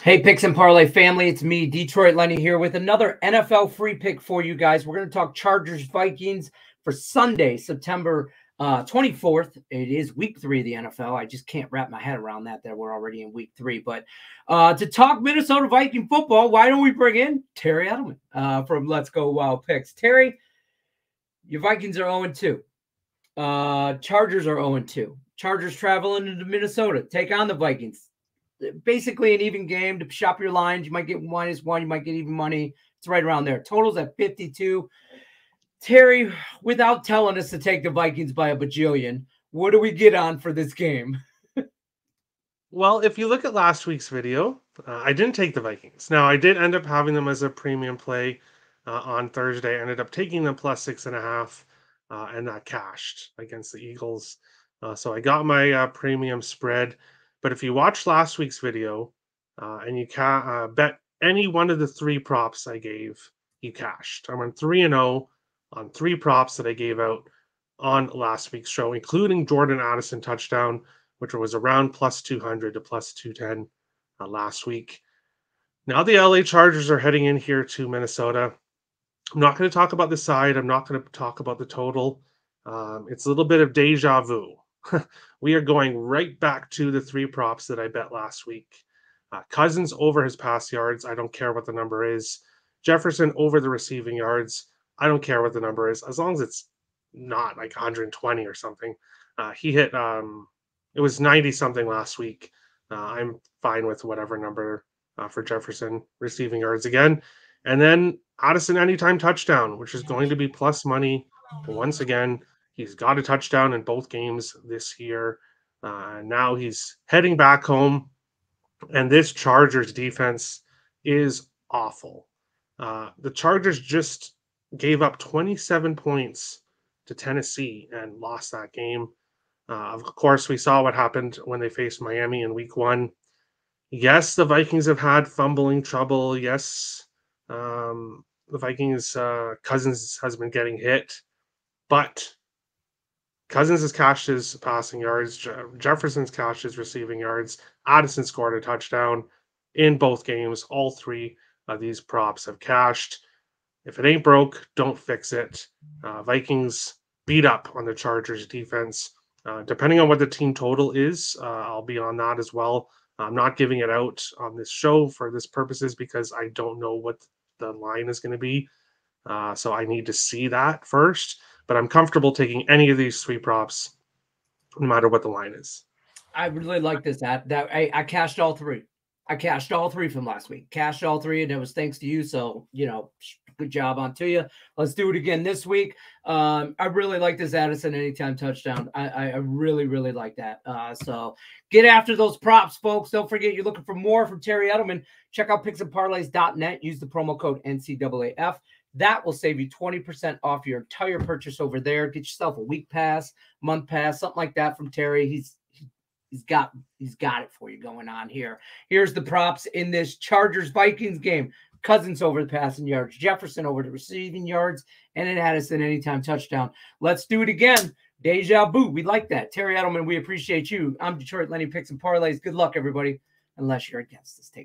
Hey, Picks and Parlay family, it's me, Detroit Lenny, here with another NFL free pick for you guys. We're going to talk Chargers Vikings for Sunday, September 24th. It is week 3 of the NFL. I just can't wrap my head around that we're already in week 3. But to talk Minnesota Viking football, why don't we bring in Terry Edelman from Let's Go Wild Picks. Terry, your Vikings are 0-2. Chargers are 0-2. Chargers traveling into Minnesota, take on the Vikings. Basically an even game to shop your lines. You might get -1, you might get even money. It's right around there. Totals at 52. Terry, without telling us to take the Vikings by a bajillion, what do we get on for this game? Well, if you look at last week's video, I didn't take the Vikings. Now, I did end up having them as a premium play on Thursday. I ended up taking them +6.5, and that cashed against the Eagles. So I got my premium spread. But if you watched last week's video and you bet any one of the 3 props I gave, you cashed. I went 3-0 on 3 props that I gave out on last week's show, including Jordan Addison touchdown, which was around +200 to +210 last week. Now the LA Chargers are heading in here to Minnesota. I'm not going to talk about the side. I'm not going to talk about the total. It's a little bit of deja vu. We are going right back to the 3 props that I bet last week. Cousins over his pass yards. I don't care what the number is. Jefferson over the receiving yards. I don't care what the number is, as long as it's not like 120 or something. He hit, it was 90 something last week. I'm fine with whatever number for Jefferson receiving yards again. And then Addison anytime touchdown, which is going to be plus money once again. He's got a touchdown in both games this year. Now he's heading back home, and this Chargers defense is awful. The Chargers just gave up 27 points to Tennessee and lost that game. Of course, we saw what happened when they faced Miami in week 1. Yes, the Vikings have had fumbling trouble. Yes, the Vikings' Cousins has been getting hit, but Cousins has cashed his passing yards. Jefferson's cashed his receiving yards. Addison scored a touchdown in both games. All 3 of these props have cashed. If it ain't broke, don't fix it. Vikings beat up on the Chargers defense. Depending on what the team total is, I'll be on that as well. I'm not giving it out on this show for this purposes because I don't know what the line is going to be. So I need to see that first. But I'm comfortable taking any of these 3 props, no matter what the line is. I really like this. I cashed all 3. I cashed all 3 from last week. Cashed all 3, and it was thanks to you. So, good job on to you. Let's do it again this week. I really like this Addison anytime touchdown. I really, really like that. So get after those props, folks. Don't forget, you're looking for more from Terry Edelman. Check out picksandparlays.net. Use the promo code NCAAF. That will save you 20% off your entire purchase over there. Get yourself a week pass, month pass, something like that from Terry. He's got it for you going on here. Here's the props in this Chargers Vikings game. Cousins over the passing yards, Jefferson over the receiving yards, and then Addison anytime touchdown. Let's do it again. Deja vu. We like that. Terry Edelman, we appreciate you. I'm Detroit Lenny, Picks and Parlays. Good luck, everybody, unless you're against us. Take care.